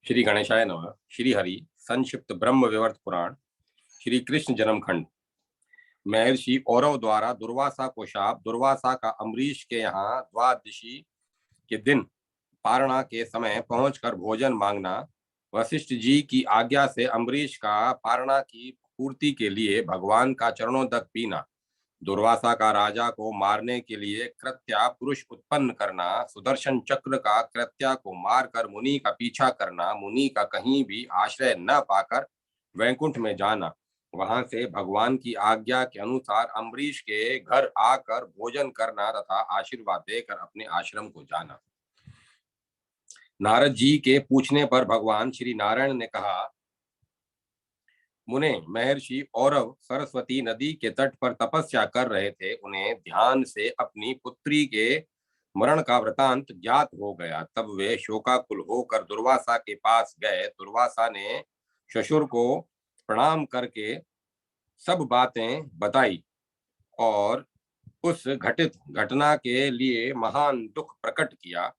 श्री गणेशाय नमः। श्री हरि संक्षिप्त ब्रह्म विवर्त पुराण श्री कृष्ण जन्म खंड। महर्षि औरव द्वारा दुर्वासा को शाप। दुर्वासा का अम्बरीश के यहाँ द्वादशी के दिन पारणा के समय पहुंचकर भोजन मांगना। वशिष्ठ जी की आज्ञा से अम्बरीश का पारणा की पूर्ति के लिए भगवान का चरणों तक पीना। दुर्वासा का राजा को मारने के लिए कृत्या पुरुष उत्पन्न करना। सुदर्शन चक्र का कृत्या को मारकर मुनि का पीछा करना। मुनि का कहीं भी आश्रय न पाकर वैकुंठ में जाना। वहां से भगवान की आज्ञा के अनुसार अम्बरीश के घर आकर भोजन करना तथा आशीर्वाद देकर अपने आश्रम को जाना। नारद जी के पूछने पर भगवान श्री नारायण ने कहा, मुने, महर्षि औरव सरस्वती नदी के तट पर तपस्या कर रहे थे। उन्हें ध्यान से अपनी पुत्री के मरण का वृतांत ज्ञात हो गया। तब वे शोकाकुल होकर दुर्वासा के पास गए। दुर्वासा ने ससुर को प्रणाम करके सब बातें बताई और उस घटित घटना के लिए महान दुख प्रकट किया।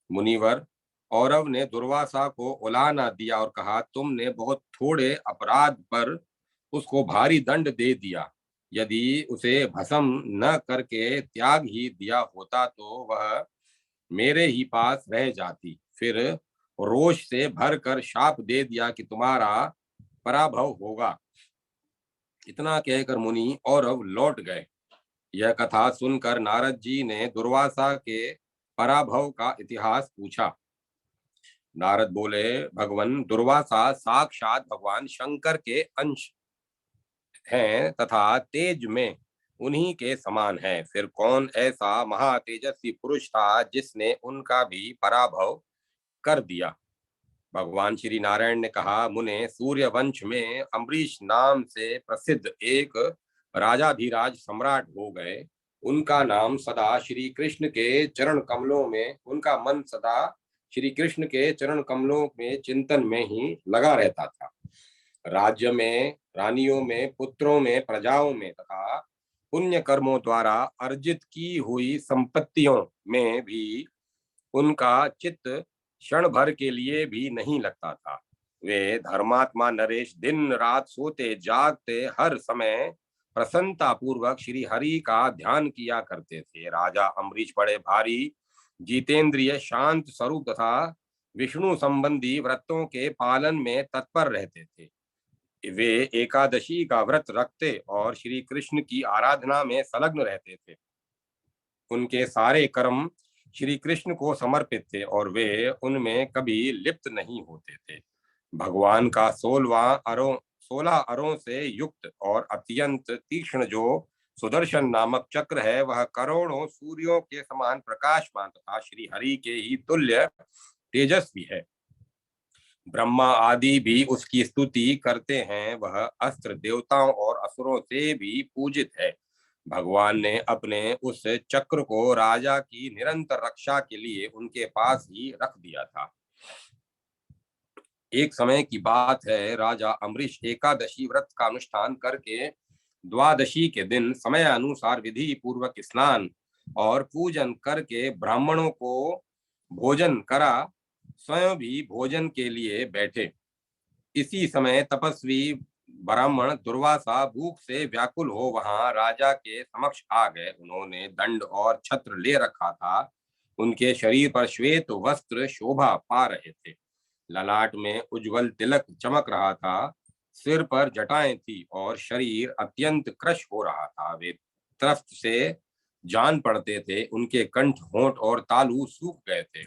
मुनिवर औरव ने दुर्वासा को उलाहना दिया और कहा, तुमने बहुत थोड़े अपराध पर उसको भारी दंड दे दिया। यदि उसे भस्म न करके त्याग ही दिया होता तो वह मेरे ही पास रह जाती। फिर रोष से भरकर शाप दे दिया कि तुम्हारा पराभव होगा। इतना कहकर मुनि औरव लौट गए। यह कथा सुनकर नारद जी ने दुर्वासा के पराभव का इतिहास पूछा। नारद बोले, भगवान दुर्वासा साक्षात भगवान शंकर के अंश हैं तथा तेज में उन्हीं के समान है। फिर कौन ऐसा महातेजस्वी पुरुष था जिसने उनका भी पराभव कर दिया? भगवान श्री नारायण ने कहा, मुने, सूर्य वंश में अम्बरीश नाम से प्रसिद्ध एक राजाधिराज सम्राट हो गए। उनका नाम सदा श्री कृष्ण के चरण कमलों में उनका मन सदा श्री कृष्ण के चरण कमलों में चिंतन में ही लगा रहता था। राज्य में, रानियों में, पुत्रों में, प्रजाओं में तथा पुण्य कर्मों द्वारा अर्जित की हुई संपत्तियों में भी उनका चित्त क्षण भर के लिए भी नहीं लगता था। वे धर्मात्मा नरेश दिन रात सोते जागते हर समय प्रसन्नता पूर्वक श्री हरि का ध्यान किया करते थे। राजा अम्बरीश बड़े भारी जितेंद्रिय शांत स्वरूप तथा विष्णु संबंधी व्रतों के पालन में तत्पर रहते थे। वे एकादशी का व्रत रखते और श्री कृष्ण की आराधना में संलग्न रहते थे। उनके सारे कर्म श्री कृष्ण को समर्पित थे और वे उनमें कभी लिप्त नहीं होते थे। भगवान का 16 अरों से युक्त और अत्यंत तीक्ष्ण जो सुदर्शन नामक चक्र है, वह करोड़ों सूर्यों के समान प्रकाशमान तथा श्री हरि के ही तुल्य तेजस्वी है। ब्रह्मा आदि भी उसकी स्तुति करते हैं। वह अस्त्र देवताओं और असुरों से भी पूजित है। भगवान ने अपने उस चक्र को राजा की निरंतर रक्षा के लिए उनके पास ही रख दिया था। एक समय की बात है, राजा अम्बरीश एकादशी व्रत का अनुष्ठान करके द्वादशी के दिन समय अनुसार विधि पूर्वक स्नान और पूजन करके ब्राह्मणों को भोजन करा, स्वयं भी भोजन के लिए बैठे। इसी समय तपस्वी ब्राह्मण दुर्वासा भूख से व्याकुल हो वहां राजा के समक्ष आ गए। उन्होंने दंड और छत्र ले रखा था। उनके शरीर पर श्वेत वस्त्र शोभा पा रहे थे। ललाट में उज्जवल तिलक चमक रहा था। सिर पर जटाएं थी और शरीर अत्यंत कृश हो रहा था। वे त्रस्त से जान पड़ते थे। उनके कंठ, होंठ और तालू सूख गए थे।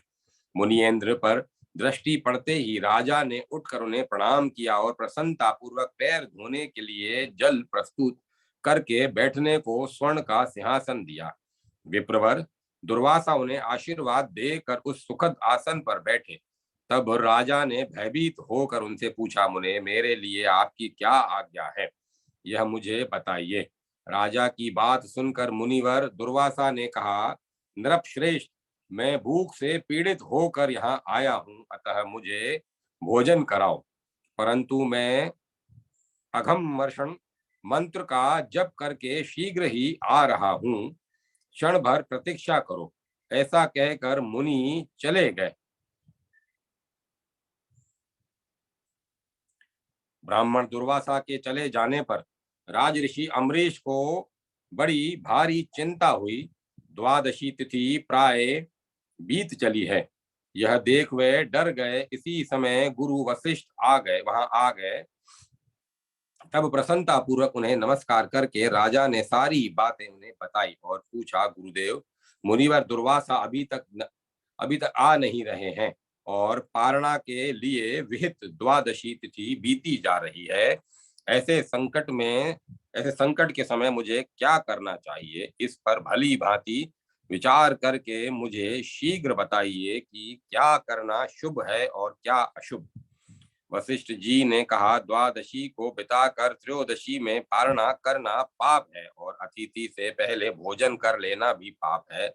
मुनियेंद्र पर दृष्टि पड़ते ही राजा ने उठकर उन्हें प्रणाम किया और प्रसन्नता पूर्वक पैर धोने के लिए जल प्रस्तुत करके बैठने को स्वर्ण का सिंहासन दिया। विप्रवर दुर्वासा उन्हें आशीर्वाद देकर उस सुखद आसन पर बैठे। तब राजा ने भयभीत होकर उनसे पूछा, मुने, मेरे लिए आपकी क्या आज्ञा है, यह मुझे बताइए। राजा की बात सुनकर मुनिवर दुर्वासा ने कहा, नृपश्रेष्ठ, मैं भूख से पीड़ित होकर यहाँ आया हूँ, अतः मुझे भोजन कराओ। परंतु मैं अघमर्षण मंत्र का जप करके शीघ्र ही आ रहा हूँ, क्षण भर प्रतीक्षा करो। ऐसा कहकर मुनि चले गए। ब्राह्मण दुर्वासा के चले जाने पर राजऋषि अम्बरीश को बड़ी भारी चिंता हुई। द्वादशी तिथि प्राय बीत चली है, यह देख वे डर गए। इसी समय गुरु वशिष्ठ वहां आ गए। तब प्रसन्नता पूर्वक उन्हें नमस्कार करके राजा ने सारी बातें उन्हें बताई और पूछा, गुरुदेव, मुनिवर दुर्वासा अभी तक आ नहीं रहे हैं और पारणा के लिए विहित द्वादशी तिथि बीती जा रही है। ऐसे संकट में ऐसे संकट के समय मुझे क्या करना चाहिए? इस पर भली भांति विचार करके मुझे शीघ्र बताइए कि क्या करना शुभ है और क्या अशुभ। वशिष्ठ जी ने कहा, द्वादशी को बिताकर त्रयोदशी में पारणा करना पाप है और अतिथि से पहले भोजन कर लेना भी पाप है।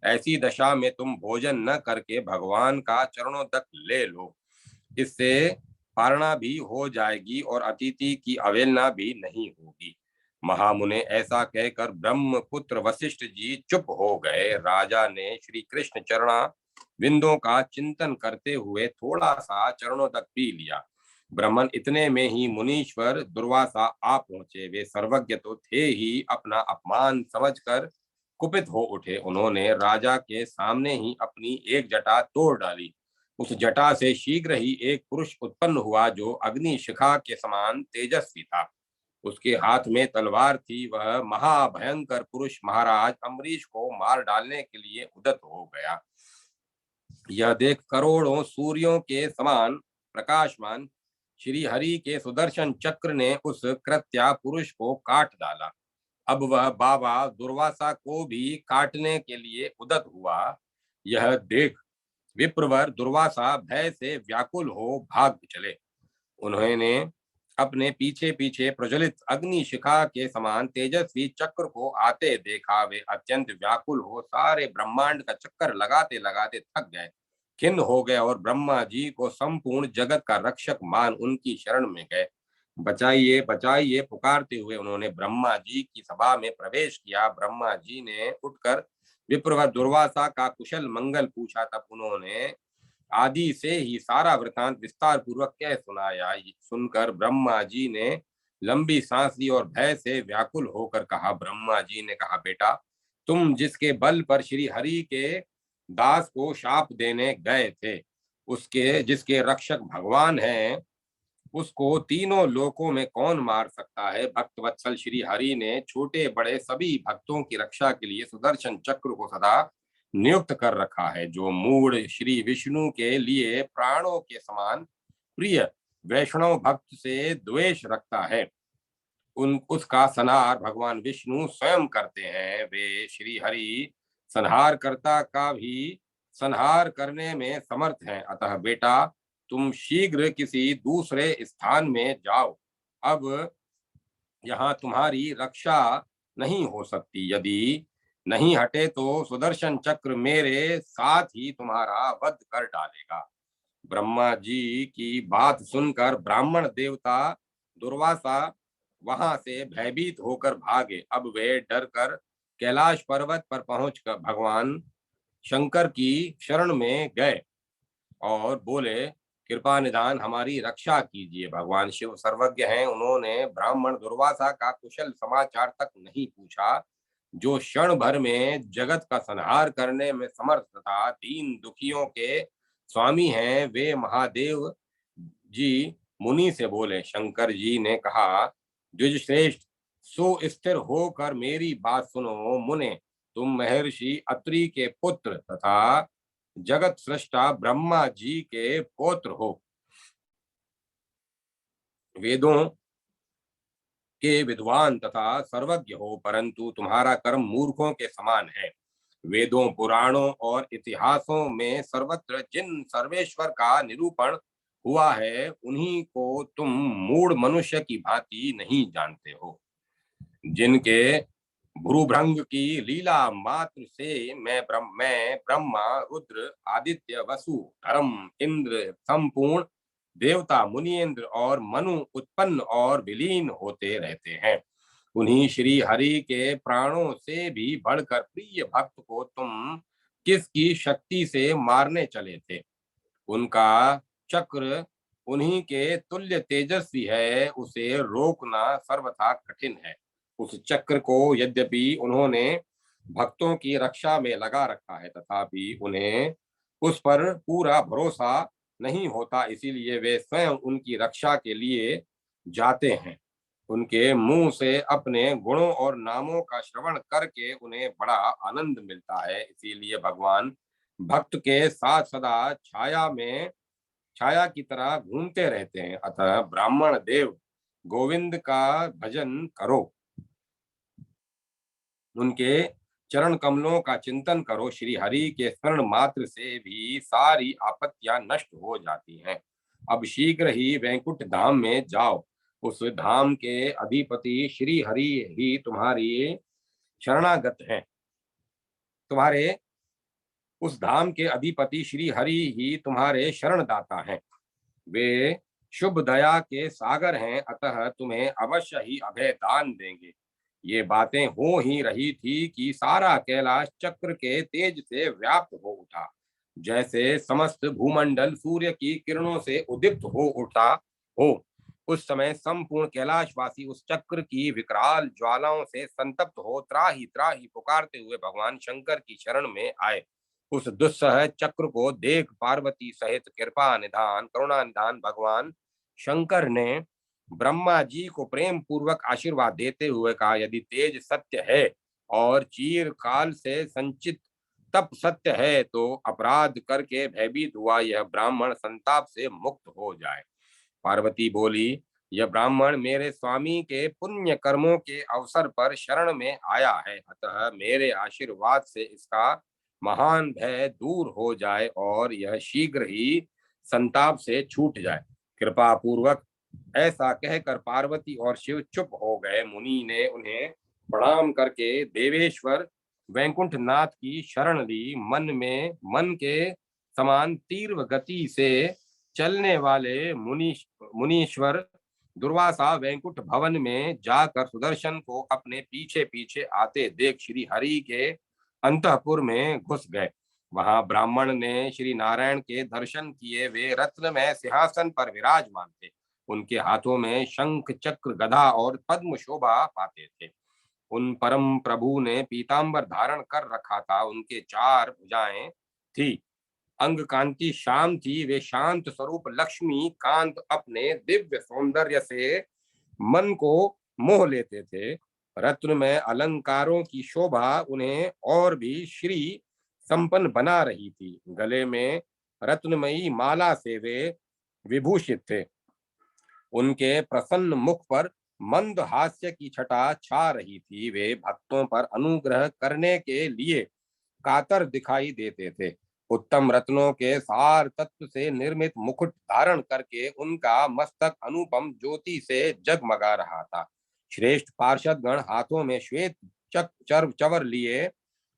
ऐसी दशा में तुम भोजन न करके भगवान का चरणों तक ले लो। इससे पारणा भी हो जाएगी और अतिथि की अवहेलना भी नहीं होगी। महामुने ऐसा कहकर ब्रह्मपुत्र वशिष्ठ जी चुप हो गए। राजा ने श्री कृष्ण चरणा बिंदों का चिंतन करते हुए थोड़ा सा चरणों तक पी लिया। ब्राह्मण इतने में ही मुनीश्वर दुर्वासा आ पहुंचे। वे सर्वज्ञ तो थे ही, अपना अपमान समझकर कुपित हो उठे। उन्होंने राजा के सामने ही अपनी एक जटा तोड़ डाली। उस जटा से शीघ्र ही एक पुरुष उत्पन्न हुआ जो अग्नि शिखा के समान तेजस्वी था। उसके हाथ में तलवार थी। वह महाभयंकर पुरुष महाराज अम्बरीश को मार डालने के लिए उद्यत हो गया। यह देख करोड़ों सूर्यों के समान प्रकाशमान श्री हरि के सुदर्शन चक्र ने उस कृत्या पुरुष को काट डाला। अब वह बाबा दुर्वासा को भी काटने के लिए उद्यत हुआ। यह देख विप्रवर दुर्वासा भय से व्याकुल हो भाग चले। उन्होंने अपने पीछे पीछे प्रज्वलित अग्नि शिखा के समान तेजस्वी चक्र को आते देखा। वे अत्यंत व्याकुल हो सारे ब्रह्मांड का चक्कर लगाते लगाते थक गए, खिन्न हो गए और ब्रह्मा जी को संपूर्ण जगत का रक्षक मान उनकी शरण में गए। बचाइए बचाइए पुकारते हुए उन्होंने ब्रह्मा जी की सभा में प्रवेश किया। ब्रह्मा जी ने उठकर विप्रवर दुर्वासा का कुशल मंगल पूछा। तब उन्होंने आदि से ही सारा वृतांत विस्तार पूर्वक कह सुनाया। सुनकर ब्रह्मा जी ने लंबी सांस ली और भय से व्याकुल होकर कहा, ब्रह्मा जी ने कहा, बेटा, तुम जिसके बल पर श्री हरि के दास को शाप देने गए थे, उसके जिसके रक्षक भगवान हैं, उसको तीनों लोकों में कौन मार सकता है? भक्त वत्सल श्री हरि ने छोटे बड़े सभी भक्तों की रक्षा के लिए सुदर्शन चक्र को सदा नियुक्त कर रखा है। जो मूढ़ श्री विष्णु के लिए प्राणों के समान प्रिय वैष्णव भक्त से द्वेष रखता है, उन उसका संहार भगवान विष्णु स्वयं करते हैं। वे श्री हरि संहारकर्ता का भी संहार करने में समर्थ हैं। अतः बेटा, तुम शीघ्र किसी दूसरे स्थान में जाओ। अब यहाँ तुम्हारी रक्षा नहीं हो सकती। यदि नहीं हटे तो सुदर्शन चक्र मेरे साथ ही तुम्हारा वध कर डालेगा। ब्रह्मा जी की बात सुनकर ब्राह्मण देवता दुर्वासा वहां से भयभीत होकर भागे। अब वे डर कर कैलाश पर्वत पर पहुंचकर भगवान शंकर की शरण में गए और बोले, कृपा निधान हमारी रक्षा कीजिए। भगवान शिव सर्वज्ञ हैं, उन्होंने ब्राह्मण दुर्वासा का कुशल समाचार तक नहीं पूछा। जो क्षण भर में जगत का संहार करने में समर्थ तथा दीन दुखियों के स्वामी हैं, वे महादेव जी मुनि से बोले। शंकर जी ने कहा, द्विजश्रेष्ठ, सुस्थिर होकर मेरी बात सुनो। मुने, तुम महर्षि अत्रि के पुत्र तथा जगत सृष्टा ब्रह्मा जी के पौत्र हो। वेदों के विद्वान तथा सर्वज्ञ हो, परंतु तुम्हारा कर्म मूर्खों के समान है। वेदों, पुराणों और इतिहासों में सर्वत्र जिन सर्वेश्वर का निरूपण हुआ है, उन्हीं को तुम मूढ़ मनुष्य की भांति नहीं जानते हो। जिनके भ्रूभृंग की लीला मात्र से मैं ब्रह्मा, रुद्र, आदित्य, वसु, धर्म, इंद्र, संपूर्ण देवता, मुनिन्द्र और मनु उत्पन्न और विलीन होते रहते हैं। उन्हीं श्री हरि के प्राणों से भी बढ़कर प्रिय भक्त को तुम किसकी शक्ति से मारने चले थे? उनका चक्र उन्हीं के तुल्य तेजस्वी है, उसे रोकना सर्वथा कठिन है। उस चक्र को यद्यपि उन्होंने भक्तों की रक्षा में लगा रखा है, तथापि उन्हें उस पर पूरा भरोसा नहीं होता, इसीलिए वे स्वयं उनकी रक्षा के लिए जाते हैं। उनके मुंह से अपने गुणों और नामों का श्रवण करके उन्हें बड़ा आनंद मिलता है, इसीलिए भगवान भक्त के साथ सदा छाया की तरह घूमते रहते हैं। अतः ब्राह्मण देव गोविंद का भजन करो, उनके चरण कमलों का चिंतन करो, श्री हरि के स्मरण मात्र से भी सारी आपत्तियां नष्ट हो जाती हैं। अब शीघ्र ही वैकुंठ धाम में जाओ, उस धाम के अधिपति श्री हरि ही तुम्हारी शरणागत हैं। तुम्हारे उस धाम के अधिपति श्री हरि ही तुम्हारे शरणदाता हैं। वे शुभ दया के सागर हैं, अतः तुम्हें अवश्य ही अभय दान देंगे। ये बातें हो ही रही थी कि सारा कैलाश चक्र के तेज से व्याप्त हो उठा, जैसे समस्त भूमंडल सूर्य की किरणों से उद्दीप्त हो उठा हो। उस समय संपूर्ण कैलाशवासी उस चक्र की विकराल ज्वालाओं से संतप्त हो त्राही त्राही पुकारते हुए भगवान शंकर की शरण में आए। उस दुस्सह चक्र को देख पार्वती सहित कृपा निधान करुणा निधान भगवान शंकर ने ब्रह्मा जी को प्रेम पूर्वक आशीर्वाद देते हुए कहा, यदि तेज सत्य है और चीर काल से संचित तप सत्य है, तो अपराध करके भयभीत हुआ यह ब्राह्मण संताप से मुक्त हो जाए। पार्वती बोली, यह ब्राह्मण मेरे स्वामी के पुण्य कर्मों के अवसर पर शरण में आया है, अतः मेरे आशीर्वाद से इसका महान भय दूर हो जाए और यह शीघ्र ही संताप से छूट जाए। कृपा पूर्वक ऐसा कहकर पार्वती और शिव चुप हो गए। मुनि ने उन्हें प्रणाम करके देवेश्वर वैकुंठ नाथ की शरण ली। मन के समान तीव्र गति से चलने वाले मुनीश्वर दुर्वासा वैकुंठ भवन में जाकर सुदर्शन को अपने पीछे पीछे आते देख श्री हरि के अंतःपुर में घुस गए। वहां ब्राह्मण ने श्री नारायण के दर्शन किए। वे रत्नमय सिंहासन पर विराजमान थे। उनके हाथों में शंख चक्र गदा और पद्म शोभा पाते थे। उन परम प्रभु ने पीतांबर धारण कर रखा था। उनके चार भुजाएं थी, अंग कांति श्याम थी। वे शांत स्वरूप लक्ष्मी कांत अपने दिव्य सौंदर्य से मन को मोह लेते थे। रत्नमय अलंकारों की शोभा उन्हें और भी श्री संपन्न बना रही थी। गले में रत्नमयी माला से वे विभूषित थे। उनके प्रसन्न मुख पर मंद हास्य की छटा छा रही थी। वे भक्तों पर अनुग्रह करने के लिए कातर दिखाई देते थे। उत्तम रत्नों के सार तत्व से निर्मित मुकुट धारण करके उनका मस्तक अनुपम ज्योति से जगमगा रहा था। श्रेष्ठ पार्षद गण हाथों में श्वेत चवर लिए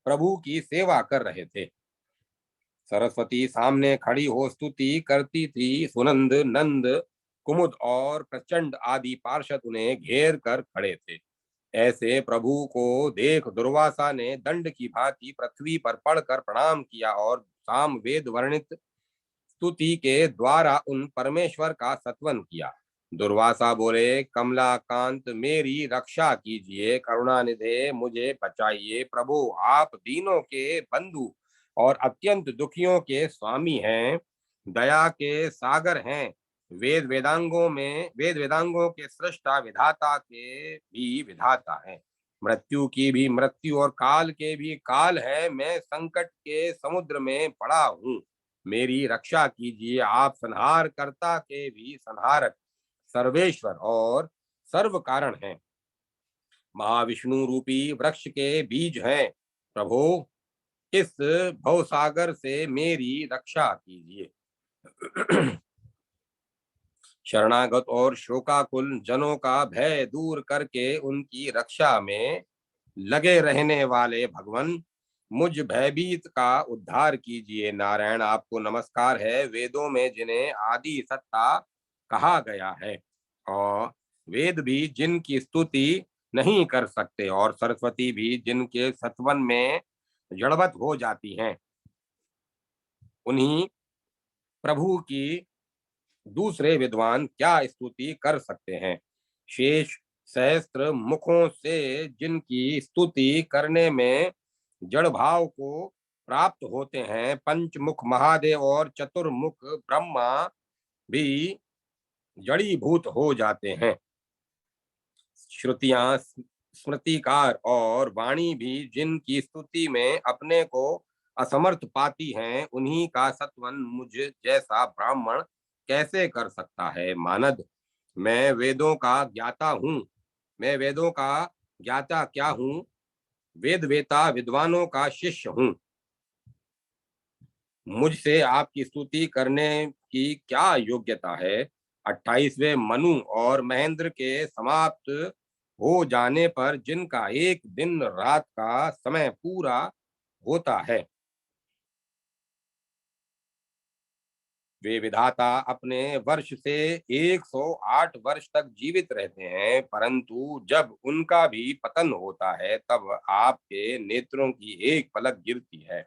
प्रभु की सेवा कर रहे थे। सरस्वती सामने खड़ी हो स्तुति करती थी। सुनंद, नंद, कुमुद और प्रचंड आदि पार्षद उन्हें घेर कर खड़े थे। ऐसे प्रभु को देख दुर्वासा ने दंड की भांति पृथ्वी पर पड़कर प्रणाम किया और साम वेद वर्णित स्तुति के द्वारा उन परमेश्वर का सत्वन किया। दुर्वासा बोले, कमलाकांत मेरी रक्षा कीजिए, करुणानिधे मुझे बचाइए। प्रभु आप दीनों के बंधु और अत्यंत दुखियों के स्वामी हैं, दया के सागर हैं। वेद वेदांगों के सृष्टा, विधाता के भी विधाता हैं। मृत्यु की भी मृत्यु और काल के भी काल है। मैं संकट के समुद्र में पड़ा हूँ, मेरी रक्षा कीजिए। आप संहार कर्ता के भी संहारक, सर्वेश्वर और सर्व कारण हैं। महाविष्णु रूपी वृक्ष के बीज हैं। प्रभु इस भवसागर से मेरी रक्षा कीजिए। शरणागत और शोकाकुल जनों का भय दूर करके उनकी रक्षा में लगे रहने वाले भगवान, मुझ भयभीत का उद्धार कीजिए। नारायण आपको नमस्कार है। वेदों में जिन्हें आदि सत्ता कहा गया है और वेद भी जिनकी स्तुति नहीं कर सकते और सरस्वती भी जिनके सत्वन में जड़वत हो जाती हैं, उन्हीं प्रभु की दूसरे विद्वान क्या स्तुति कर सकते हैं। शेष सहस्त्र मुखों से जिनकी स्तुति करने में जड़ भाव को प्राप्त होते हैं, पंचमुख महादेव और चतुर्मुख ब्रह्मा भी जड़ीभूत हो जाते हैं। श्रुतियां, स्मृतिकार और वाणी भी जिनकी स्तुति में अपने को असमर्थ पाती हैं, उन्हीं का सत्वन मुझ जैसा ब्राह्मण कैसे कर सकता है। मानद, मैं वेदों का ज्ञाता हूँ। मैं वेदों का ज्ञाता क्या हूँ? वेद वेता विद्वानों का शिष्य हूँ। मुझसे आपकी स्तुति करने की क्या योग्यता है? 28वें मनु और महेंद्र के समाप्त हो जाने पर जिनका एक दिन रात का समय पूरा होता है, वे विधाता अपने वर्ष से 108 वर्ष तक जीवित रहते हैं, परंतु जब उनका भी पतन होता है तब आपके नेत्रों की एक पलक गिरती है।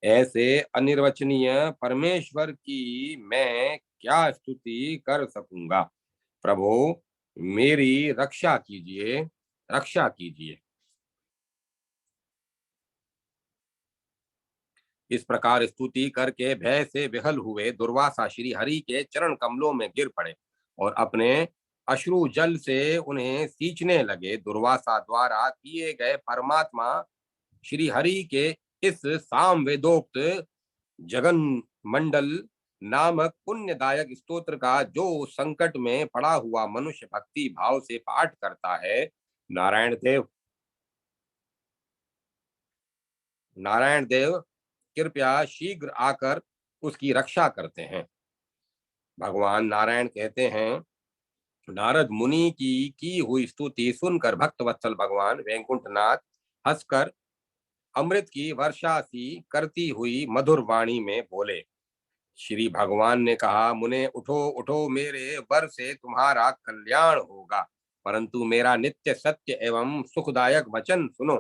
ऐसे अनिर्वचनीय परमेश्वर की मैं क्या स्तुति कर सकूंगा। प्रभु, मेरी रक्षा कीजिए, रक्षा कीजिए। इस प्रकार स्तुति करके भय से विहल हुए दुर्वासा श्री हरि के चरण कमलों में गिर पड़े और अपने अश्रु जल से उन्हें सींचने लगे। दुर्वासा द्वारा किए गए परमात्मा श्री हरि के इस सामवेदोक्त जगन मंडल नामक पुण्यदायक स्तोत्र का जो संकट में पड़ा हुआ मनुष्य भक्ति भाव से पाठ करता है, नारायण देव, नारायण देव कृपया शीघ्र आकर उसकी रक्षा करते हैं। भगवान नारायण कहते हैं, नारद मुनि की हुई स्तुति सुनकर भक्त वत्सल भगवान वैकुंठनाथ हंसकर अमृत की वर्षा सी करती हुई मधुर वाणी में बोले। श्री भगवान ने कहा, मुने उठो उठो, मेरे वर से तुम्हारा कल्याण होगा, परंतु मेरा नित्य सत्य एवं सुखदायक वचन सुनो।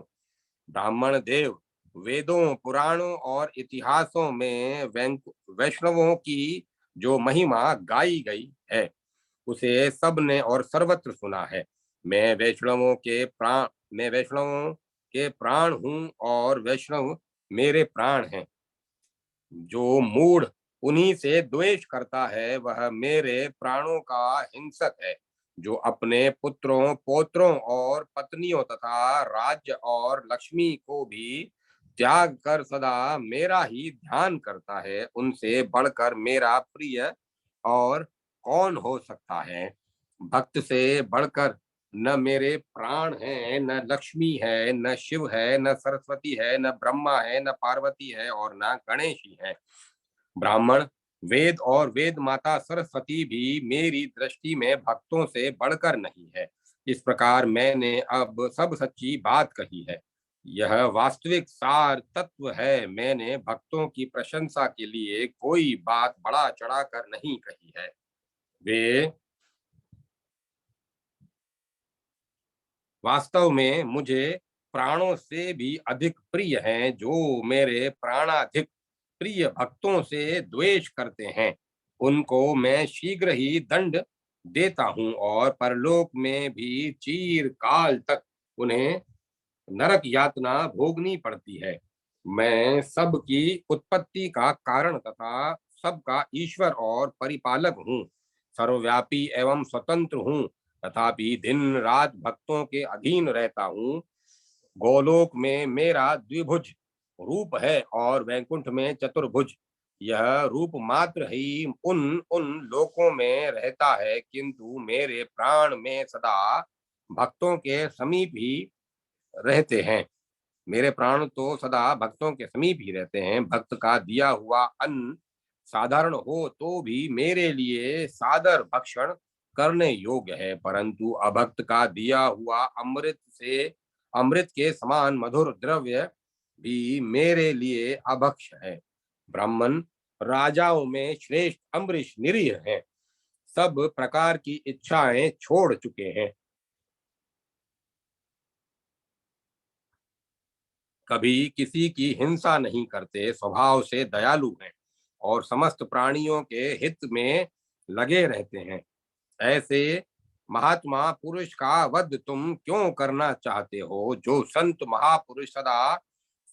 ब्राह्मण देव, वेदों पुराणों और इतिहासों में वैष्णवों की जो महिमा गाई गई है, उसे सबने और सर्वत्र सुना है। मैं वैष्णवों के प्राण मैं वैष्णवों के प्राण हूँ और वैष्णव मेरे प्राण हैं। जो मूढ़ उन्हीं से द्वेष करता है, वह मेरे प्राणों का हिंसक है। जो अपने पुत्रों पौत्रों और पत्नियों तथा राज्य और लक्ष्मी को भी त्याग कर सदा मेरा ही ध्यान करता है, उनसे बढ़कर मेरा प्रिय और कौन हो सकता है। भक्त से बढ़कर न मेरे प्राण हैं, न लक्ष्मी है, न शिव है, न सरस्वती है, न ब्रह्मा है, न पार्वती है और न गणेश ही है। ब्राह्मण, वेद और वेद माता सरस्वती भी मेरी दृष्टि में भक्तों से बढ़कर नहीं है। इस प्रकार मैंने अब सब सच्ची बात कही है। यह वास्तविक सार तत्व है। मैंने भक्तों की प्रशंसा के लिए कोई बात बढ़ा चढ़ाकर नहीं कही है। वे वास्तव में मुझे प्राणों से भी अधिक प्रिय हैं। जो मेरे प्राणाधिक प्रिय भक्तों से द्वेष करते हैं, उनको मैं शीघ्र ही दंड देता हूँ और परलोक में भी चीर काल तक उन्हें नरक यातना भोगनी पड़ती है। मैं सबकी उत्पत्ति का कारण तथा सबका ईश्वर और परिपालक हूँ। सर्वव्यापी एवं स्वतंत्र हूँ, तथापि दिन रात भक्तों के अधीन रहता हूँ। गोलोक में मेरा द्विभुज रूप है और वैकुंठ में चतुर्भुज। यह रूप मात्र ही उन उन लोकों में रहता है, किंतु मेरे प्राण में सदा भक्तों के समीप ही रहते हैं। मेरे प्राण तो सदा भक्तों के समीप ही रहते हैं। भक्त का दिया हुआ अन्न साधारण हो तो भी मेरे लिए सादर भक्षण करने योग्य है, परंतु अभक्त का दिया हुआ अमृत के समान मधुर द्रव्य भी मेरे अभक्ष अभक्ष है। ब्राह्मण, राजाओं में श्रेष्ठ अम्बरीश निरीह है, सब प्रकार की इच्छाएं छोड़ चुके हैं, कभी किसी की हिंसा नहीं करते, स्वभाव से दयालु हैं और समस्त प्राणियों के हित में लगे रहते हैं। ऐसे महात्मा पुरुष का वध तुम क्यों करना चाहते हो? जो संत महापुरुष सदा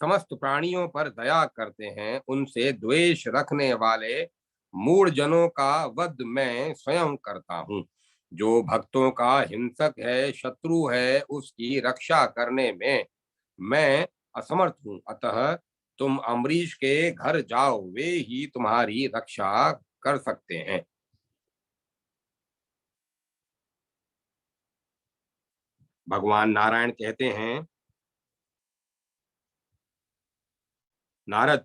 समस्त प्राणियों पर दया करते हैं, उनसे द्वेष रखने वाले मूढ़ जनों का वध मैं स्वयं करता हूँ। जो भक्तों का हिंसक है, शत्रु है, उसकी रक्षा करने में मैं असमर्थ हूँ। अतः तुम अम्बरीश के घर जाओ, वे ही तुम्हारी रक्षा कर सकते हैं। भगवान नारायण कहते हैं, नारद,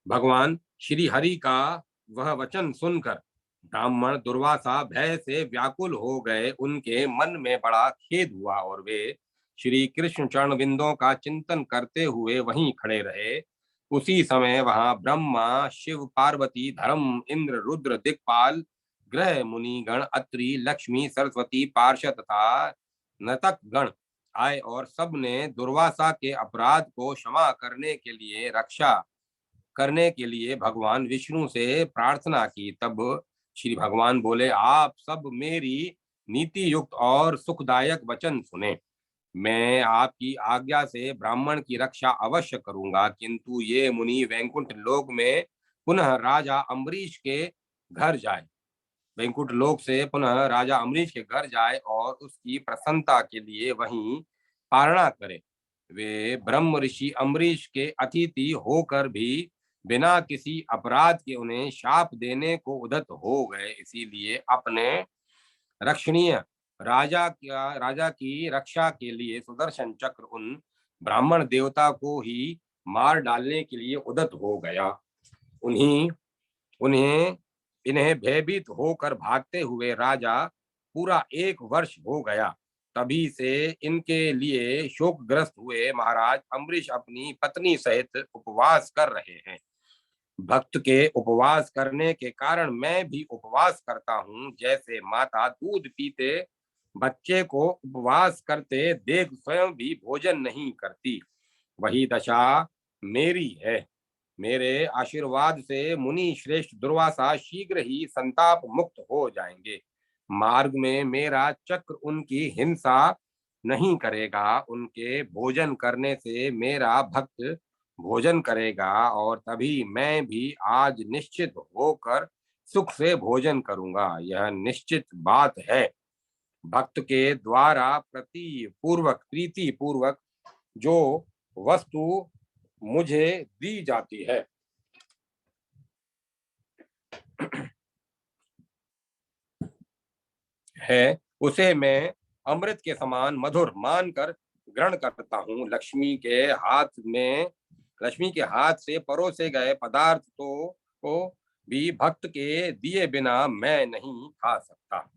भगवान श्री हरि का वह वचन सुनकर ब्राह्मण दुर्वासा भय से व्याकुल हो गए। उनके मन में बड़ा खेद हुआ और वे श्री कृष्ण चरण बिंदों का चिंतन करते हुए वहीं खड़े रहे। उसी समय वहां ब्रह्मा, शिव, पार्वती, धर्म, इंद्र, रुद्र, दिक्पाल, ग्रह, मुनि गण, अत्रि, लक्ष्मी, सरस्वती, पार्षद तथा नतक गण आए और सबने दुर्वासा के अपराध को क्षमा करने के लिए, रक्षा करने के लिए भगवान विष्णु से प्रार्थना की। तब श्री भगवान बोले, आप सब मेरी नीति युक्त और सुखदायक वचन सुने। मैं आपकी आज्ञा से ब्राह्मण की रक्षा अवश्य करूंगा, किंतु ये मुनि वैकुंठ लोक में पुनः राजा अम्बरीश के घर जाए, वैकुंठ लोक से पुनः राजा अम्बरीश के घर जाए और उसकी प्रसन्नता के लिए वहीं पारणा करे। वे ब्रह्म ऋषि अम्बरीश के अतिथि होकर भी बिना किसी अपराध के उन्हें शाप देने को उद्यत हो गए। इसीलिए अपने रक्षणीय राजा की रक्षा के लिए सुदर्शन चक्र उन ब्राह्मण देवता को ही मार डालने के लिए उद्यत हो गया। उन्हीं उन्हें इन्हें भयभीत होकर भागते हुए राजा पूरा 1 वर्ष हो गया। तभी से इनके लिए शोकग्रस्त हुए महाराज अम्बरीश अपनी पत्नी सहित उपवास कर रहे हैं। भक्त के उपवास करने के कारण मैं भी उपवास करता हूँ। जैसे माता दूध पीते बच्चे को उपवास करते देख स्वयं भी भोजन नहीं करती, वही दशा मेरी है। मेरे आशीर्वाद से मुनि श्रेष्ठ दुर्वासा शीघ्र ही संताप मुक्त हो जाएंगे। मार्ग में मेरा चक्र उनकी हिंसा नहीं करेगा। उनके भोजन करने से मेरा भक्त भोजन करेगा और तभी मैं भी आज निश्चित होकर सुख से भोजन करूंगा। यह निश्चित बात है। भक्त के द्वारा प्रीति पूर्वक जो वस्तु मुझे दी जाती है उसे मैं अमृत के समान मधुर मानकर ग्रहण करता हूँ। लक्ष्मी के हाथ से परोसे गए पदार्थ को भी भक्त के दिए बिना मैं नहीं खा सकता।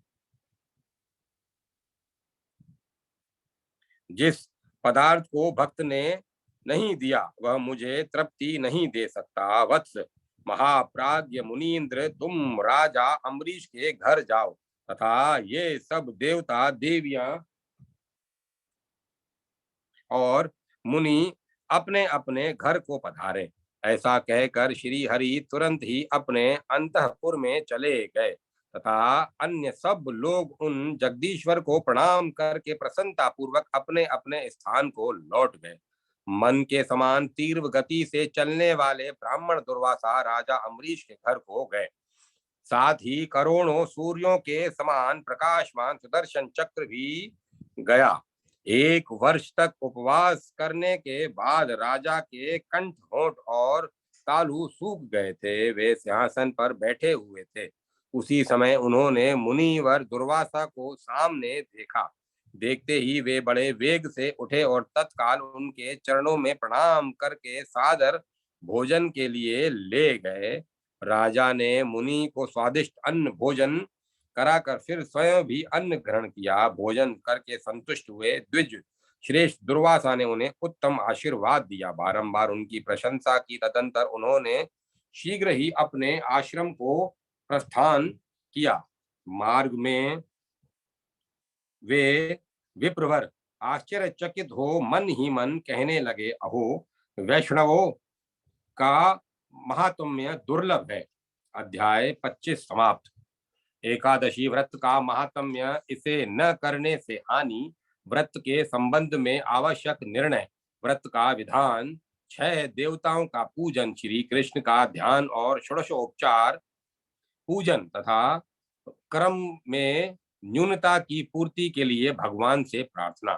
जिस पदार्थ को भक्त ने नहीं दिया वह मुझे तृप्ति नहीं दे सकता। वत्स, महाप्राज्य मुनीन्द्र, तुम राजा अम्बरीश के घर जाओ तथा ये सब देवता देवियां और मुनि अपने अपने घर को पधारे। ऐसा कहकर श्री हरि तुरंत ही अपने अंतःपुर में चले गए तथा अन्य सब लोग उन जगदीश्वर को प्रणाम करके प्रसन्नता पूर्वक अपने अपने स्थान को लौट गए। मन के समान तीव्र गति से चलने वाले ब्राह्मण दुर्वासा राजा अम्बरीश के घर को गए। साथ ही करोड़ों सूर्यों के समान प्रकाशमान सुदर्शन चक्र भी गया। 1 वर्ष तक उपवास करने के बाद राजा के कंठ, होंठ और तालू सूख गए थे। वे सिंहासन पर बैठे हुए थे। उसी समय उन्होंने मुनिवर दुर्वासा को सामने देखा। देखते ही वे बड़े वेग से उठे और तत्काल उनके चरणों में प्रणाम करके सादर भोजन के लिए ले गए। राजा ने मुनि को स्वादिष्ट अन्न भोजन कराकर फिर स्वयं भी अन्न ग्रहण किया। भोजन करके संतुष्ट हुए द्विज श्रेष्ठ दुर्वासा ने उन्हें उत्तम आशीर्वाद दिया, बारंबार उनकी प्रशंसा की। तदंतर उन्होंने शीघ्र ही अपने आश्रम को प्रस्थान किया। मार्ग में वे विप्रवर आश्चर्यचकित हो मन ही मन कहने लगे, अहो, वैष्णवों का महात्म्य दुर्लभ है। अध्याय 25 समाप्त। एकादशी व्रत का महात्म्य, इसे न करने से हानि, व्रत के संबंध में आवश्यक निर्णय, व्रत का विधान, 6 देवताओं का पूजन, श्री कृष्ण का ध्यान और षोडशोपचार पूजन तथा क्रम में न्यूनता की पूर्ति के लिए भगवान से प्रार्थना।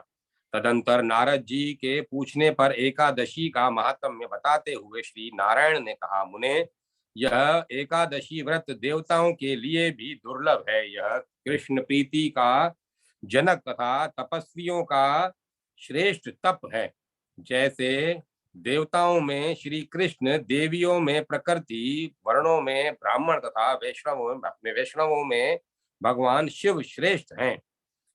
तदंतर नारद जी के पूछने पर एकादशी का महात्म्य बताते हुए श्री नारायण ने कहा, मुने, यह एकादशी व्रत देवताओं के लिए भी दुर्लभ है। यह कृष्ण प्रीति का जनक तथा तपस्वियों का श्रेष्ठ तप है। जैसे देवताओं में श्री कृष्ण, देवियों में प्रकृति, वर्णों में ब्राह्मण तथा वैष्णवों में भगवान शिव श्रेष्ठ हैं,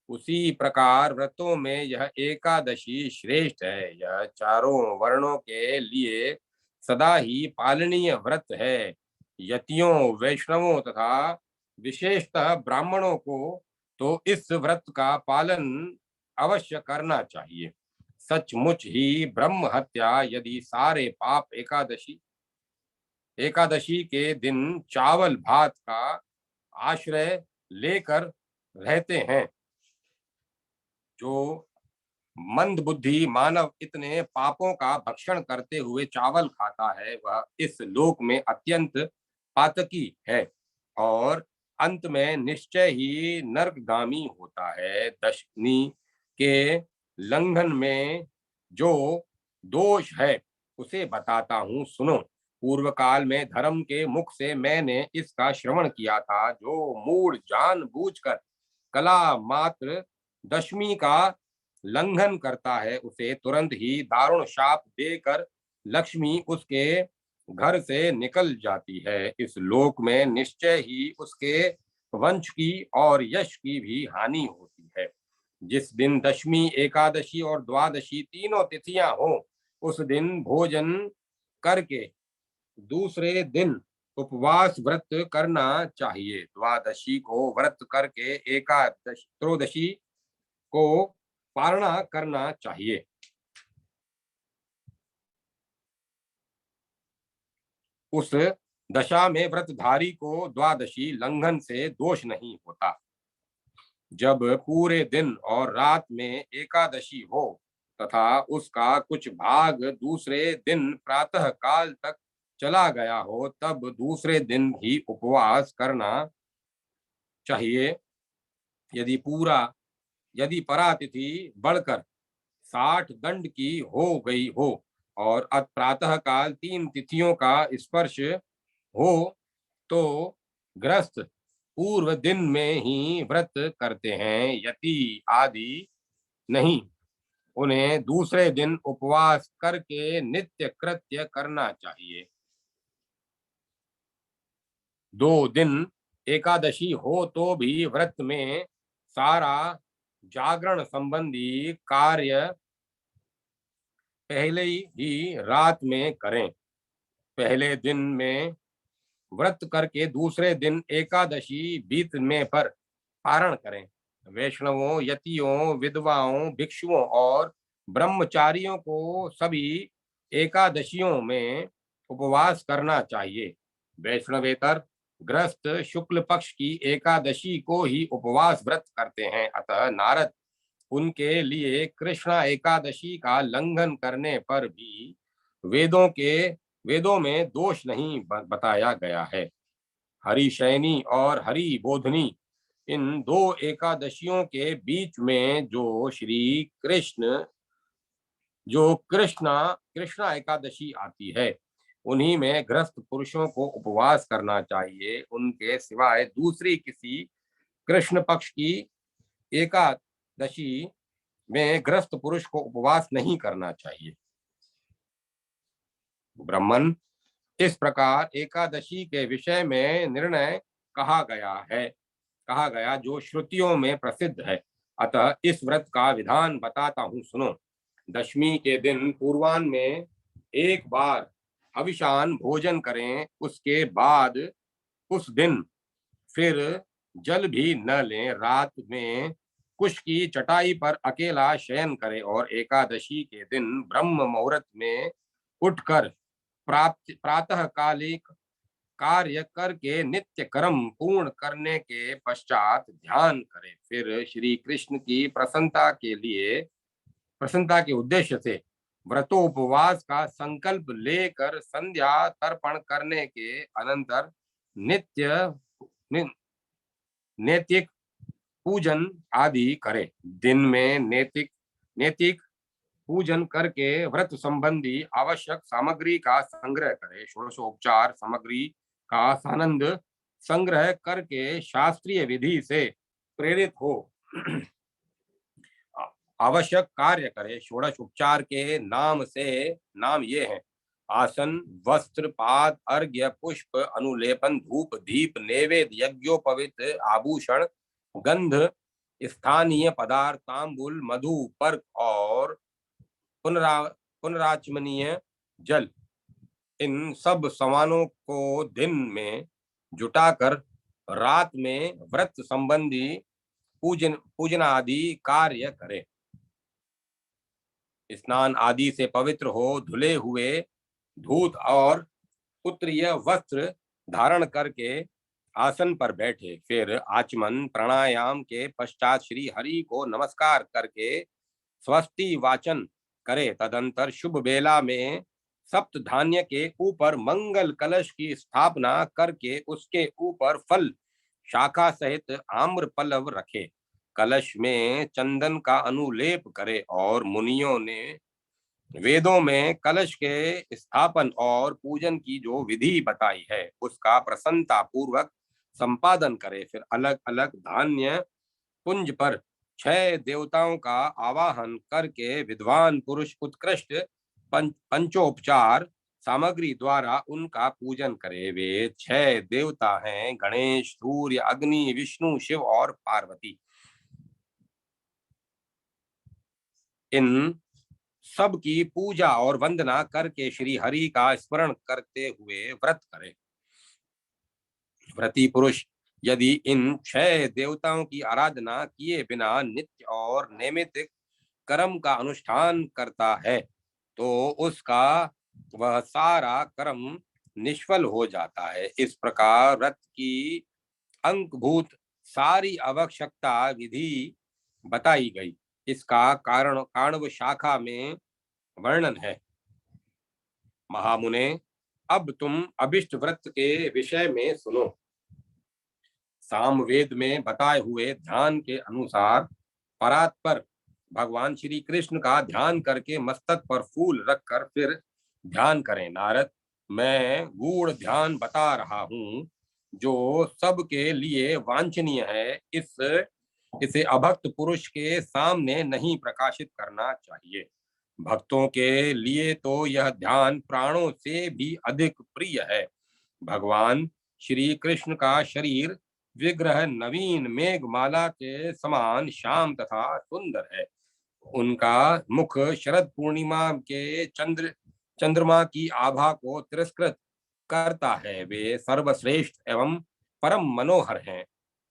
उसी प्रकार व्रतों में यह एकादशी श्रेष्ठ है। यह चारों वर्णों के लिए सदा ही पालनीय व्रत है। यतियों, वैष्णवों तथा विशेषतः ब्राह्मणों को तो इस व्रत का पालन अवश्य करना चाहिए। सचमुच ही ब्रह्म हत्या यदि सारे पाप एकादशी के दिन चावल भात का आश्रय लेकर रहते हैं, जो मंद बुद्धि मानव इतने पापों का भक्षण करते हुए चावल खाता है, वह इस लोक में अत्यंत पातकी है और अंत में निश्चय ही नरकगामी होता है। दशमी के लंघन में जो दोष है उसे बताता हूँ, सुनो। पूर्व काल में धर्म के मुख से मैंने इसका श्रवण किया था। जो मूढ़ जानबूझकर कला मात्र दशमी का लंघन करता है, उसे तुरंत ही दारुण शाप देकर लक्ष्मी उसके घर से निकल जाती है। इस लोक में निश्चय ही उसके वंश की और यश की भी हानि होती है। जिस दिन दशमी, एकादशी और द्वादशी तीनों तिथियां हो, उस दिन भोजन करके दूसरे दिन उपवास व्रत करना चाहिए। द्वादशी को व्रत करके एकादशी त्रयोदशी को पारणा करना चाहिए। उस दशा में व्रतधारी को द्वादशी लंघन से दोष नहीं होता। जब पूरे दिन और रात में एकादशी हो तथा उसका कुछ भाग दूसरे दिन प्रातः काल तक चला गया हो, तब दूसरे दिन ही उपवास करना चाहिए। यदि परातिथि बढ़कर 60 दंड की हो गई हो और प्रातः काल 3 तिथियों का स्पर्श हो, तो ग्रस्त पूर्व दिन में ही व्रत करते हैं। यति आदि नहीं, उन्हें दूसरे दिन उपवास करके नित्य कृत्य करना चाहिए। 2 दिन एकादशी हो तो भी व्रत में सारा जागरण संबंधी कार्य पहले ही रात में करें। पहले दिन में व्रत करके दूसरे दिन एकादशी बीतने पर पारण करें। वैष्णवों, यतियों, विधवाओं, भिक्षुओं और ब्रह्मचारियों को सभी एकादशियों में उपवास करना चाहिए। वैष्णवेतर ग्रस्त शुक्ल पक्ष की एकादशी को ही उपवास व्रत करते हैं। अतः नारद, उनके लिए कृष्णा एकादशी का लंघन करने पर भी वेदों में दोष नहीं बताया गया है। हरिशयनी और हरि बोधनी, इन 2 एकादशियों के बीच में जो कृष्णा एकादशी आती है, उन्हीं में गृहस्थ पुरुषों को उपवास करना चाहिए। उनके सिवाय दूसरी किसी कृष्ण पक्ष की एकादशी में गृहस्थ पुरुष को उपवास नहीं करना चाहिए। ब्राह्मण, इस प्रकार एकादशी के विषय में निर्णय कहा गया जो श्रुतियों में प्रसिद्ध है। अतः इस व्रत का विधान बताता हूँ, सुनो। दशमी के दिन पूर्वाह्न में एक बार हविषान भोजन करें, उसके बाद उस दिन फिर जल भी न लें। रात में कुश की चटाई पर अकेला शयन करें और एकादशी के दिन ब्रह्म मुहूर्त में उठकर प्रातः कालिक कार्य करके नित्य कर्म पूर्ण करने के पश्चात ध्यान करें। फिर श्री कृष्ण की प्रसन्नता के उद्देश्य से व्रतोपवास का संकल्प लेकर संध्या तर्पण करने के अनंतर नित्य नैतिक पूजन आदि करें। दिन में नैतिक नैतिक पूजन करके व्रत संबंधी आवश्यक सामग्री का संग्रह करें। षोडशोपचार सामग्री का सानंद संग्रह करके शास्त्रीय विधि से प्रेरित हो आवश्यक कार्य करे। षोडश उपचार के नाम ये हैं: आसन, वस्त्र, पाद, अर्घ्य, पुष्प, अनुलेपन, धूप, दीप, नैवेद्य, यज्ञोपवीत, आभूषण, गंध, स्थानीय पदार्थ, तांबुल, मधु, पर्क और पुनराचमनीय जल। इन सब सामानों को दिन में जुटाकर रात में व्रत संबंधी पूजन आदि कार्य करें। स्नान आदि से पवित्र हो धुले हुए धूत और पुत्रीय वस्त्र धारण करके आसन पर बैठे। फिर आचमन प्राणायाम के पश्चात श्री हरि को नमस्कार करके स्वस्ति वाचन करे। तदंतर शुभ बेला में सप्त धान्य के ऊपर मंगल कलश की स्थापना करके उसके ऊपर फल शाखा सहित आम्र पल्लव रखे। कलश में चंदन का अनुलेप करे और मुनियों ने वेदों में कलश के स्थापन और पूजन की जो विधि बताई है उसका प्रसन्नता पूर्वक संपादन करे। फिर अलग अलग धान्य पुंज पर 6 देवताओं का आवाहन करके विद्वान पुरुष उत्कृष्ट पंचोपचार सामग्री द्वारा उनका पूजन करे। वे 6 देवता हैं: गणेश, सूर्य, अग्नि, विष्णु, शिव और पार्वती। इन सब की पूजा और वंदना करके श्री हरि का स्मरण करते हुए व्रत करें। व्रती पुरुष यदि इन 6 देवताओं की आराधना किए बिना नित्य और नियमित कर्म का अनुष्ठान करता है तो उसका वह सारा कर्म निष्फल हो जाता है। इस प्रकार व्रत की अंकभूत सारी आवश्यकता विधि बताई गई। इसका कारण काण्व शाखा में वर्णन है। महामुने, अब तुम अभिष्ट व्रत के विषय में सुनो। सामवेद में बताए हुए ध्यान के अनुसार परात पर भगवान श्री कृष्ण का ध्यान करके मस्तक पर फूल रखकर फिर ध्यान करें। नारद, मैं गूढ़ ध्यान बता रहा हूँ जो सबके लिए वांछनीय है। इसे अभक्त पुरुष के सामने नहीं प्रकाशित करना चाहिए। भक्तों के लिए तो यह ध्यान प्राणों से भी अधिक प्रिय है। भगवान श्री कृष्ण का शरीर विग्रह नवीन मेघमाला के समान श्याम तथा सुंदर है। उनका मुख शरद पूर्णिमा के चंद्रमा की आभा को तिरस्कृत करता है। वे सर्वश्रेष्ठ एवं परम मनोहर हैं।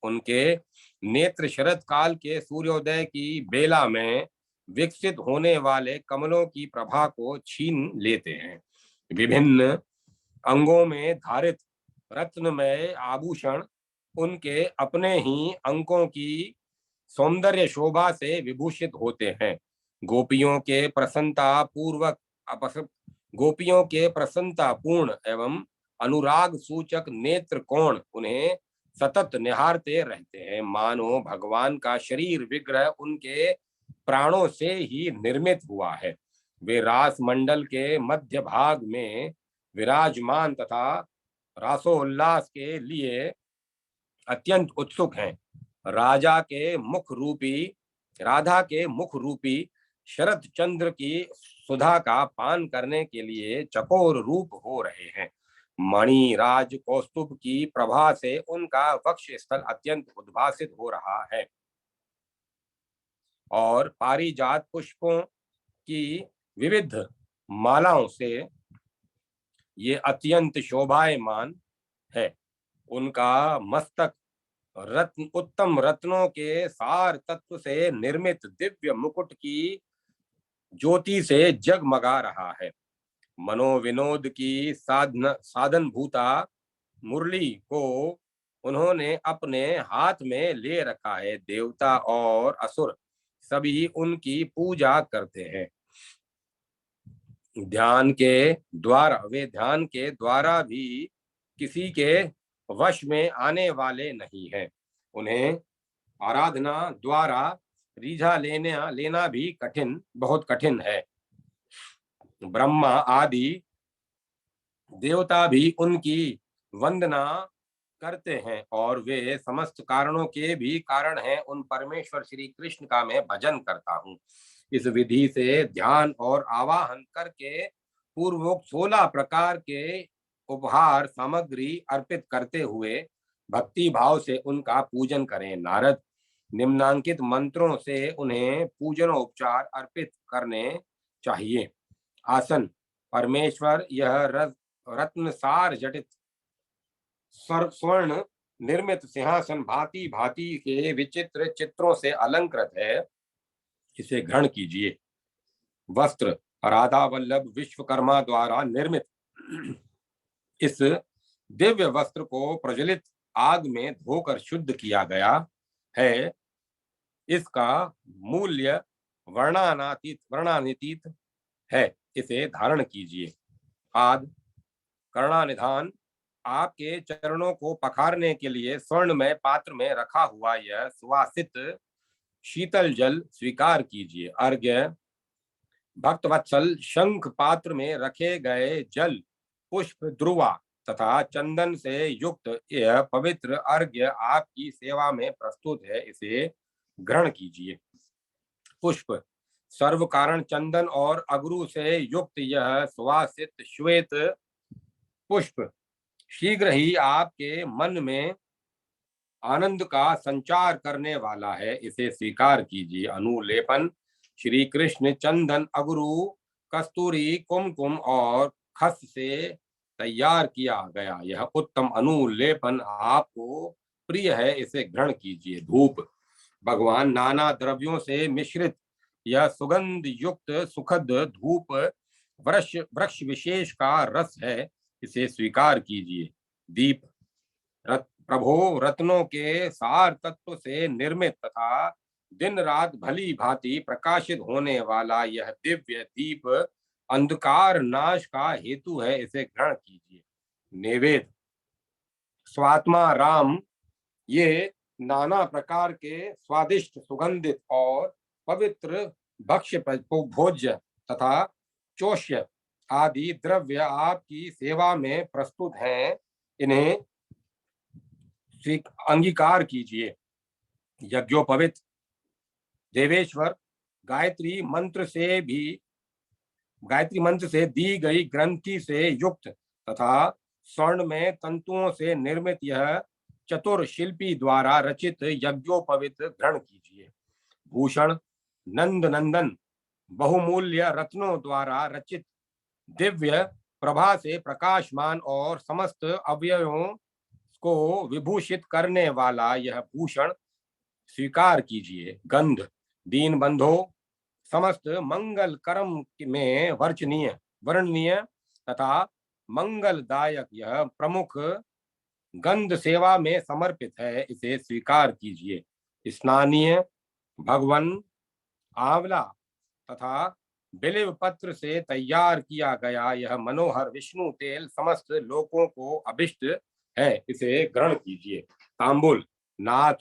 उनके नेत्र शरद काल के सूर्योदय की बेला में विकसित होने वाले कमलों की प्रभा को छीन लेते हैं। विभिन्न अंगों में धारित रत्नमय आभूषण उनके अपने ही अंकों की सौंदर्य शोभा से विभूषित होते हैं। गोपियों के प्रसन्नता पूर्वक गोपियों के प्रसन्नता पूर्ण एवं अनुराग सूचक नेत्र कोण उन्हें सतत निहारते रहते हैं। मानो भगवान का शरीर विग्रह उनके प्राणों से ही निर्मित हुआ है। वे रास मंडल के मध्य भाग में विराजमान तथा रासोल्लास के लिए अत्यंत उत्सुक हैं। राधा के मुख रूपी शरद चंद्र की सुधा का पान करने के लिए चकोर रूप हो रहे हैं। मणि राज कौस्तुभ की प्रभा से उनका वक्ष स्थल अत्यंत उद्भासित हो रहा है और पारिजात पुष्पों की विविध मालाओं से ये अत्यंत शोभायमान है। उनका मस्तक उत्तम रत्नों के सार तत्व से निर्मित दिव्य मुकुट की ज्योति से जगमगा रहा है। मनोविनोद की साधन भूता मुरली को उन्होंने अपने हाथ में ले रखा है। देवता और असुर सभी उनकी पूजा करते हैं। वे ध्यान के द्वारा भी किसी के वश में आने वाले नहीं हैं। उन्हें आराधना द्वारा रिझा लेना भी बहुत कठिन है। ब्रह्मा आदि देवता भी उनकी वंदना करते हैं और वे समस्त कारणों के भी कारण हैं। उन परमेश्वर श्री कृष्ण का मैं भजन करता हूँ। इस विधि से ध्यान और आवाहन करके पूर्वोक्त 16 प्रकार के उपहार सामग्री अर्पित करते हुए भक्ति भाव से उनका पूजन करें। नारद निम्नांकित मंत्रों से उन्हें पूजनोपचार अर्पित करने चाहिए। आसन परमेश्वर यह रत्न सार जटित स्वर्ण निर्मित सिंहासन भांति भांति के विचित्र चित्रों से अलंकृत है, इसे ग्रहण कीजिए। वस्त्र राधा वल्लभ विश्वकर्मा द्वारा निर्मित इस दिव्य वस्त्र को प्रज्वलित आग में धोकर शुद्ध किया गया है। इसका मूल्य वर्णातीत है, इसे धारण कीजिए। आद कर्णानिधान आपके चरणों को पखारने के लिए स्वर्णमय पात्र में रखा हुआ यह सुवासित शीतल जल स्वीकार कीजिए। अर्घ्य भक्तवत्सल शंख पात्र में रखे गए जल पुष्प ध्रुवा तथा चंदन से युक्त यह पवित्र अर्घ्य आपकी सेवा में प्रस्तुत है, इसे ग्रहण कीजिए। पुष्प सर्व कारण चंदन और अगरू से युक्त यह सुवासित श्वेत पुष्प शीघ्र ही आपके मन में आनंद का संचार करने वाला है, इसे स्वीकार कीजिए। अनुलेपन श्री कृष्ण चंदन अगरू कस्तूरी कुमकुम और खस से तैयार किया गया यह उत्तम अनुलेपन आपको प्रिय है, इसे ग्रहण कीजिए। धूप भगवान नाना द्रव्यों से मिश्रित यह सुगंध युक्त सुखद धूप वृक्ष विशेष का रस है, इसे स्वीकार कीजिए। दीप प्रभो रत्नों के सार तत्व से निर्मित तथा दिन रात भली भांति प्रकाशित होने वाला यह दिव्य दीप अंधकार नाश का हेतु है, इसे ग्रहण कीजिए। नैवेद्य स्वात्मा राम ये नाना प्रकार के स्वादिष्ट सुगंधित और पवित्र भक्ष्य भोज्य तथा चोष्य आदि द्रव्य आपकी सेवा में प्रस्तुत हैं, इन्हें अंगीकार कीजिए। यज्ञोपवित देवेश्वर गायत्री मंत्र से दी गई ग्रंथि से युक्त तथा स्वर्ण में तंतुओं से निर्मित यह चतुर शिल्पी द्वारा रचित यज्ञोपवित ग्रहण कीजिए। भूषण नंद नंदन बहुमूल्य रत्नों द्वारा रचित दिव्य प्रभा से प्रकाशमान और समस्त अवयवों को विभूषित करने वाला यह भूषण स्वीकार कीजिए। गंध दीन बंधो समस्त मंगल कर्म में वर्णनीय तथा मंगलदायक यह प्रमुख गंध सेवा में समर्पित है, इसे स्वीकार कीजिए। स्नानीय भगवन आंवला तथा बिल्व पत्र से तैयार किया गया यह मनोहर विष्णु तेल समस्त लोगों को अभिष्ट है, इसे ग्रहण कीजिए। तांबुल नाथ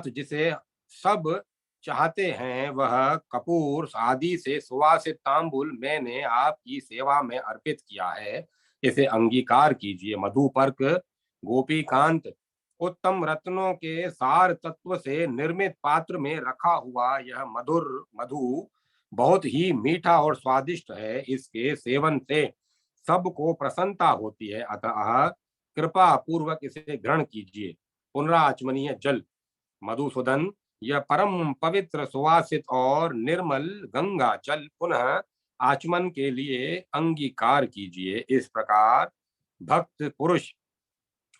जिसे सब चाहते हैं वह कपूर आदि से सुवासित तांबुल मैंने आपकी सेवा में अर्पित किया है, इसे अंगीकार कीजिए। मधुपर्क गोपीकांत उत्तम रत्नों के सार तत्व से निर्मित पात्र में रखा हुआ यह मधु बहुत ही मीठा और स्वादिष्ट है, इसके सेवन से सबको प्रसन्नता होती है, अतः कृपा पूर्वक इसे ग्रहण कीजिए। पुनराचमनीय जल मधुसूदन यह परम पवित्र सुवासित और निर्मल गंगा जल पुनः आचमन के लिए अंगीकार कीजिए। इस प्रकार भक्त पुरुष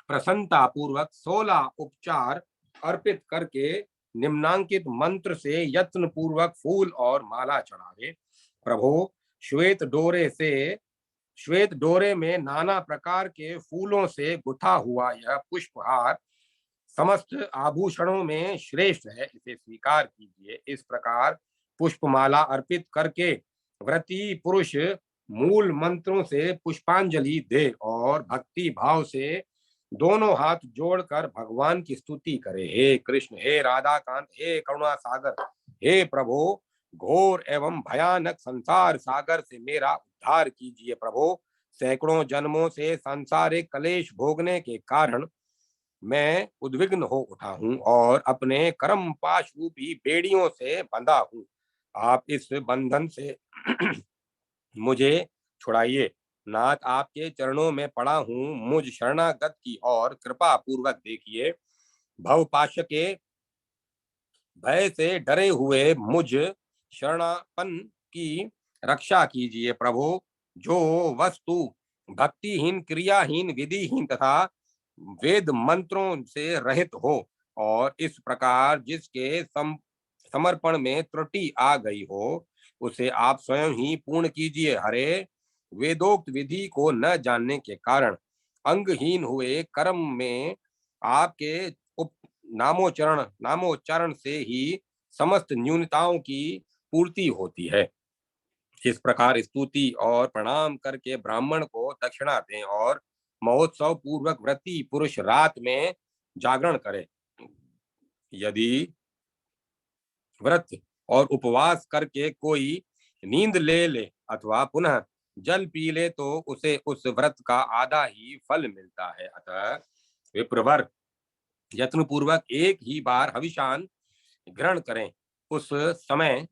प्रसन्नता पूर्वक 16 उपचार अर्पित करके निम्नांकित मंत्र से यत्न पूर्वक फूल और माला चढ़ावे। प्रभो श्वेत डोरे से श्वेत डोरे में नाना प्रकार के फूलों से गुथा हुआ यह पुष्पहार समस्त आभूषणों में श्रेष्ठ है, इसे स्वीकार कीजिए। इस प्रकार पुष्पमाला अर्पित करके व्रती पुरुष मूल मंत्रों से पुष्पांजलि दे और भक्ति भाव से दोनों हाथ जोड़कर भगवान की स्तुति करे। हे कृष्ण, हे राधा कांत, हे करुणा सागर, हे प्रभु, घोर एवं भयानक संसार सागर से मेरा उद्धार कीजिए। प्रभु, सैकड़ों जन्मों से सांसारिक कलेश भोगने के कारण मैं उद्विग्न हो उठा हूं और अपने कर्म पाश रूपी बेड़ियों से बंधा हूं। आप इस बंधन से मुझे छुड़ाइए। नाथ, आपके चरणों में पड़ा हूं, मुझ शरणागत की और कृपा पूर्वक देखिए। भवपाश के भय से डरे हुए मुझ शरणापन की रक्षा कीजिए। प्रभु, जो वस्तु भक्तिहीन, क्रियाहीन, विधिहीन तथा वेद मंत्रों से रहित हो और इस प्रकार जिसके समर्पण में त्रुटि आ गई हो, उसे आप स्वयं ही पूर्ण कीजिए। हरे, वेदोक्त विधि को न जानने के कारण अंगहीन हुए कर्म में आपके नामोच्चारण से ही समस्त न्यूनताओं की पूर्ति होती है। इस प्रकार स्तुति और प्रणाम करके ब्राह्मण को दक्षिणा दें और महोत्सव पूर्वक व्रती पुरुष रात में जागरण करे। यदि व्रत और उपवास करके कोई नींद ले ले अथवा पुनः जल पी ले तो उसे उस व्रत का आधा ही फल मिलता है। अतः विप्रवर यत्न पूर्वक एक ही बार हविषान ग्रहण करें। उस समय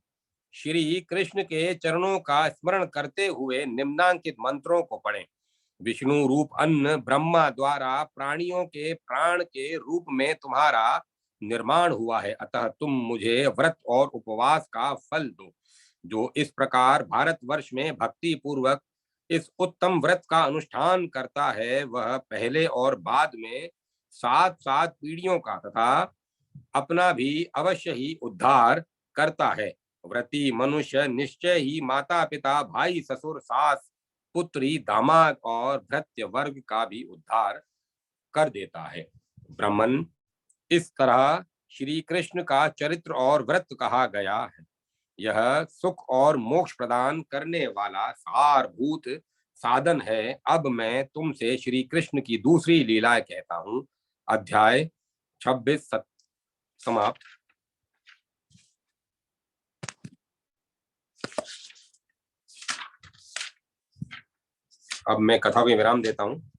श्री कृष्ण के चरणों का स्मरण करते हुए निम्नांकित मंत्रों को पढ़ें। विष्णु रूप अन्न ब्रह्मा द्वारा प्राणियों के प्राण के रूप में तुम्हारा निर्माण हुआ है, अतः तुम मुझे व्रत और उपवास का फल दो। जो इस प्रकार भारतवर्ष में भक्ति पूर्वक इस उत्तम व्रत का अनुष्ठान करता है, वह पहले और बाद में 7 7 पीढ़ियों का तथा अपना भी अवश्य ही उद्धार करता है। व्रती मनुष्य निश्चय ही माता पिता, भाई, ससुर, सास, पुत्री, दामाद और भृत्य वर्ग का भी उद्धार कर देता है। ब्राह्मण, इस तरह श्री कृष्ण का चरित्र और व्रत कहा गया है। यह सुख और मोक्ष प्रदान करने वाला सारभूत साधन है। अब मैं तुमसे श्री कृष्ण की दूसरी लीला कहता हूँ। अध्याय 26 समाप्त। अब मैं कथा में विराम देता हूँ।